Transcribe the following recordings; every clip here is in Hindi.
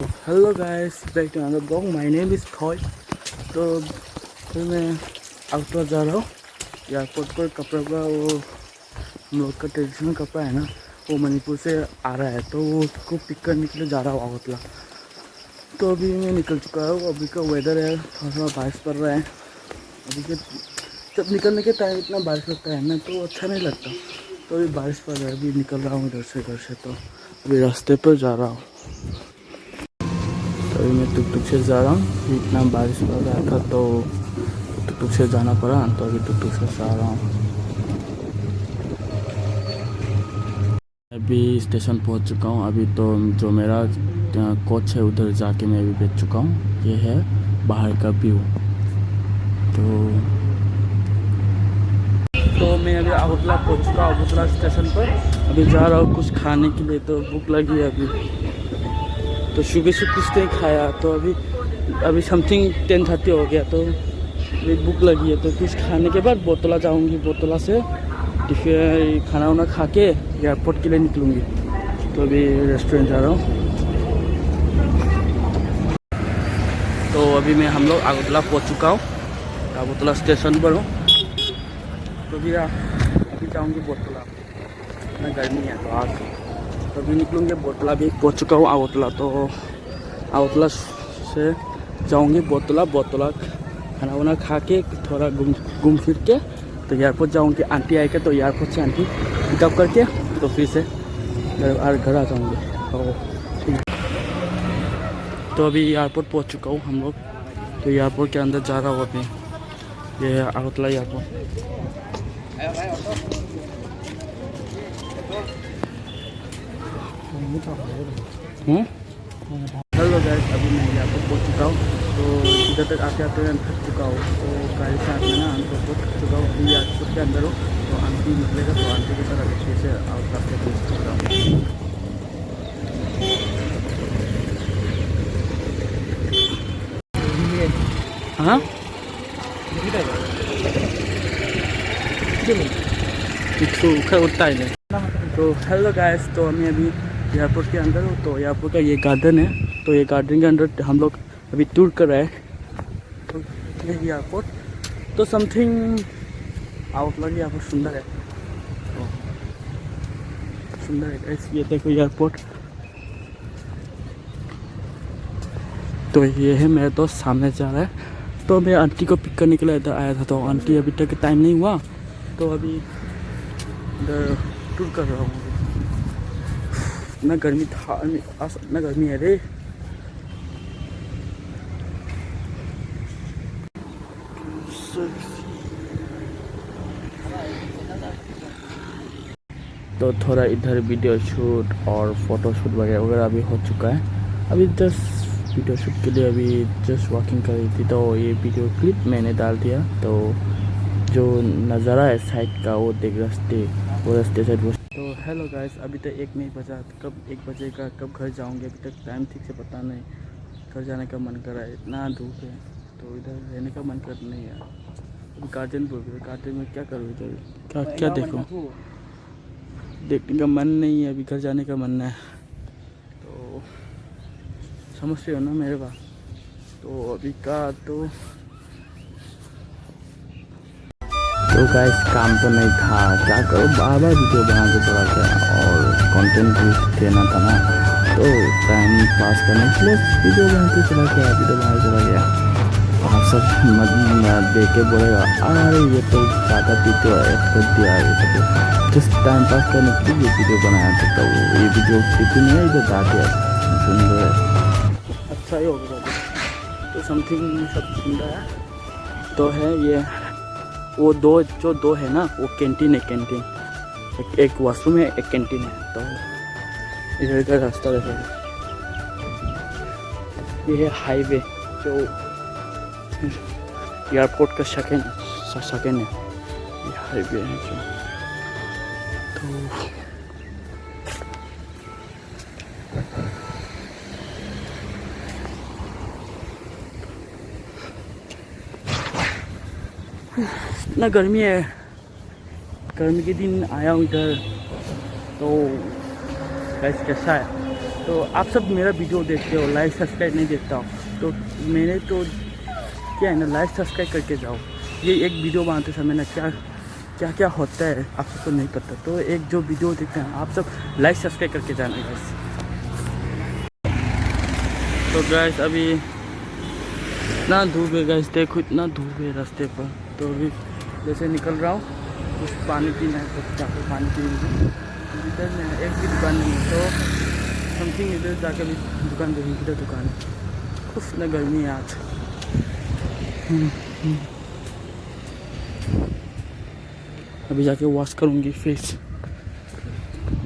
Hello guys, back to another blog. My name is Thoy. तो फिर मैं आउटडोर जा रहा हूँ एयरपोर्ट पर। कपड़ा का वो हम लोग का ट्रेडिशनल कपड़ा है ना, वो मणिपुर से आ रहा है, तो वो उसको पिक करने के लिए जा रहा हूँ अगरतला। तो अभी मैं निकल चुका हूँ। अभी का वेदर है थोड़ा सा बारिश पड़ रहा है। अभी के जब निकलने के टाइम इतना बारिश होता है ना तो अच्छा नहीं लगता। तो अभी बारिश पड़ रहा है, अभी निकल रहा हूँ इधर से घर से। तो अभी रास्ते पर जा रहा हूँ। तो अभी मैं टुकटुक से जा रहा हूँ। इतना बारिश पड़ रहा था तो टुकटुक से जाना पड़ा, तो अभी टुकटुक से जा रहा हूँ। अभी स्टेशन पहुँच चुका हूँ। अभी तो जो मेरा कोच है उधर जाके मैं अभी बैठ चुका हूँ। ये है बाहर का व्यू। तो मैं अभी अगरतला पहुँच चुका हूँ, अगरतला स्टेशन पर। अभी जा रहा हूँ कुछ खाने के लिए, तो भूख लगी है अभी। तो सुबह से कुछ नहीं खाया, तो अभी समथिंग 10:30 हो गया, तो अभी भूख लगी है। तो कुछ खाने के बाद बोतला जाऊंगी, बोतला से फिर खाना वाना खा के एयरपोर्ट के लिए निकलूँगी। तो अभी रेस्टोरेंट जा रहा हूँ। तो अभी हम लोग अगरतला पहुँच चुका हूँ, अगरतला स्टेशन पर हूँ। तो अभी जाऊँगी बोतला, इतना गर्मी है तो आज। तो अभी निकलूँगी बोतला। भी पहुँच चुका हूँ अगरतला। तो अगरतला से जाऊँगी बोतला खाना वाना खा के थोड़ा घूम फिर के तो एयरपोर्ट जाऊँगी। आंटी आएगा तो एयरपोर्ट से आंटी पिकअप करके तो फिर से घर आ जाऊँगी। तो ठीक है। तो अभी एयरपोर्ट पहुँच चुका हूँ हम लोग। तो एयरपोर्ट के अंदर जा रहा हूँ अभी। ये है अगरतला एयरपोर्ट। हेलो गाइस, अभी मैं एयरपोर्ट पहुँच चुका हूँ। तो इधर तक आते आते मैं थक चुका हूँ। तो गाड़ी से आते ना तो बहुत थक चुका हूँ। अभी एयरपोर्ट के अंदर हूँ, तो आंटी निकलेगा तो आंटी के साथ अभी फिर से आउट रास्ते पहुँच चुका हूँ। हाँ उठता है नहीं। तो हेलो गाइस, तो हमें अभी एयरपोर्ट के अंदर हूँ। तो एयरपोर्ट का ये गार्डन है, तो ये गार्डन के अंदर हम लोग अभी टूर कर रहे हैं। तो ये एयरपोर्ट तो समथिंग आउटलुक यहाँ पर सुंदर है, तो सुंदर है गाइस। ये देखो एयरपोर्ट। तो ये है मेरे दोस्त सामने जा रहा है। तो मैं आंटी को पिक करने के लिए इधर आया था, तो आंटी अभी तक टाइम नहीं हुआ, तो अभी इधर टूर कर रहा हूँ। इतना गर्मी था, इतना गर्मी है रे। तो थोड़ा इधर वीडियो शूट और फोटो शूट वगैरह वगैरह अभी हो चुका है। अभी जस्ट वीडियो शूट के लिए अभी जस्ट वॉकिंग कर रही थी, तो ये वीडियो क्लिप मैंने डाल दिया। तो जो नज़ारा है साइड का वो देख वो रास्ते साइड वो। तो हेलो गाइस, अभी तक 1 नहीं बजा, कब 1 बजेगा, कब घर जाऊंगे अभी तक टाइम ठीक से पता नहीं। घर जाने का मन कर रहा है, इतना धूप है, तो इधर रहने का मन कर नहीं है। अभी गार्डन बोल रहे, गार्डन में क्या करूँ, इधर क्या क्या देखूँ, देखने का मन नहीं है, अभी घर जाने का मन है। तो समझ रहे हो ना मेरे बात। तो अभी का तो गाइस काम तो नहीं था, क्या करो, बार बार वीडियो बना के चला गया और कंटेंट भी देना था ना, तो टाइम पास करने के लिए वीडियो बना के चला गया, वीडियो बना के चला गया। और सब मत देख के बोलेगा अरे ये तो ज़्यादा वीडियो ऐड कर दिया, ये सब जस्ट टाइम पास करने के लिए वीडियो बनाया था। तो ये वीडियो क्लिपिंग है, इधर डाल सुंदर है, अच्छा ही होगा। तो समथिंग सब सुंदर है। तो है ये वो दो है ना, वो कैंटीन है, कैंटीन एक वॉशरूम है, एक कैंटीन है। तो इधर का रास्ता देखो, ये है हाईवे जो एयरपोर्ट का सेकेंड है, ये हाईवे है जो। तो इतना गर्मी है, गर्मी के दिन आया हूँ इधर। तो कैसा है, तो आप सब मेरा वीडियो देखते हो, लाइक सब्सक्राइब नहीं देखता हो, तो मैंने तो क्या है ना, लाइक सब्सक्राइब करके जाओ। ये एक वीडियो बनाते समय ना क्या क्या होता है आप सबको नहीं पता, तो एक जो वीडियो देखते हैं आप सब लाइक सब्सक्राइब करके जाना गाइस। तो गाइस अभी इतना धूप है गाइस, देखो इतना धूप है रास्ते पर। तो अभी जैसे निकल रहा हूँ, कुछ पानी पीना है तो जाकर पानी पीएंगे। इधर में एक भी दुकान नहीं है, तो समथिंग इधर जाकर भी दुकान देखेंगे। इधर दुकान है, उफ ना गर्मी है आज। अभी जाके वॉश करूँगी फेस,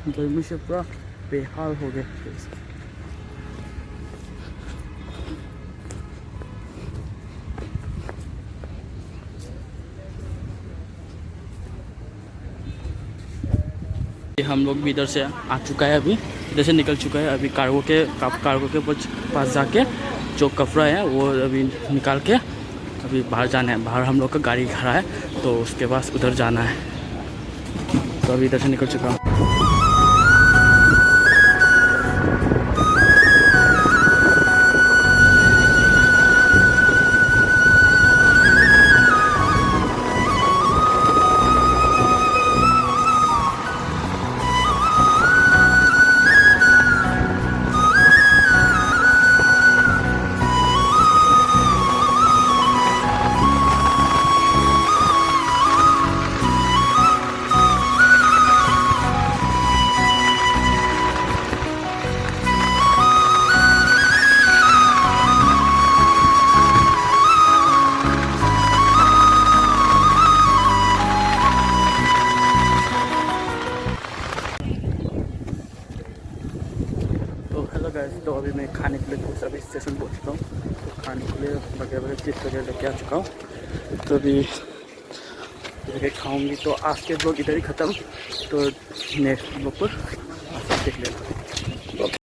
गर्मी से पूरा बेहाल हो गया फेस। हम लोग भी इधर से आ चुका है, अभी इधर से निकल चुका है। अभी कार्गो के पास जाके जो कपड़ा है वो अभी निकाल के अभी बाहर जाना है। बाहर हम लोग का गाड़ी खड़ा है, तो उसके पास उधर जाना है। तो अभी इधर से निकल चुका हूँ। हेलो गाइस, तो अभी मैं खाने के लिए सभी स्टेशन पहुँच चुका हूँ। तो खाने के लिए वगैरह चिप्स वगैरह लेके आ चुका हूँ। तो अभी खाऊंगी। तो आज के ब्लॉग इधर ही ख़त्म। तो नेक्स्ट ब्लॉग पर देख लेना।